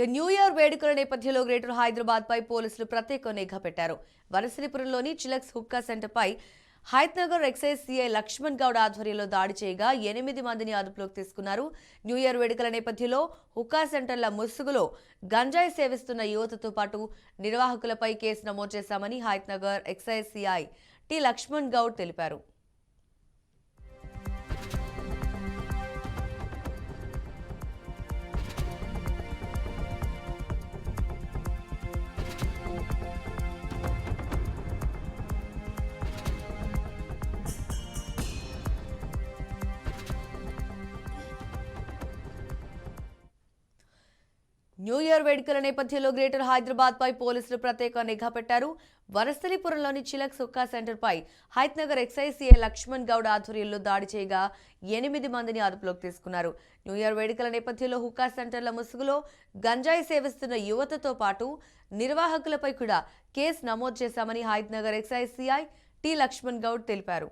New year వేడుకల నేపథ్యంలో greater Hyderabad పై పోలీసులు ప్రత్యేక నిఘా పెట్టారు. వనస్థలిపురంలోని చిలక్స్ హుక్కా సెంటర్ పై హైత్నగర్ ఎక్సైజ్ సిఐ లక్ష్మణ్ గౌడ్ ఆధ్వర్యంలో దాడి చేయగా 8 మందిని అదుపులోకి తీసుకున్నారు. న్యూ ఇయర్ వేడుకల నేపథ్యంలో హుక్కా సెంటర్ల ముసుగులో గంజాయి సేవిస్తున్న యువతతో పాటు నిర్వాహకులపై కేసు నమోదు చేశామని Hayathnagar excise CI T Laxman Goud తెలిపారు. న్యూ ఇయర్ వేడుకల నేపథ్యంలో గ్రేటర్ హైదరాబాద్ పై పోలీసులు ప్రత్యేక నిఘా పెట్టారు. వనస్థలిపురంలోని చిలక్స్ హుక్కా సెంటర్ పై హైత్నగర్ ఎక్సైజ్ సిఐ లక్ష్మణ్ గౌడ్ ఆధ్వర్యంలో దాడి చేయగా 8 మందిని అదుపులోకి తీసుకున్నారు. న్యూ ఇయర్ వేడుకల నేపథ్యంలో హుక్కా సెంటర్ల ముసుగులో గంజాయి సేవిస్తున్న యువతతో పాటు నిర్వాహకులపై కూడా కేసు నమోదు చేశామని Hayathnagar excise CI T Laxman Goud తెలిపారు.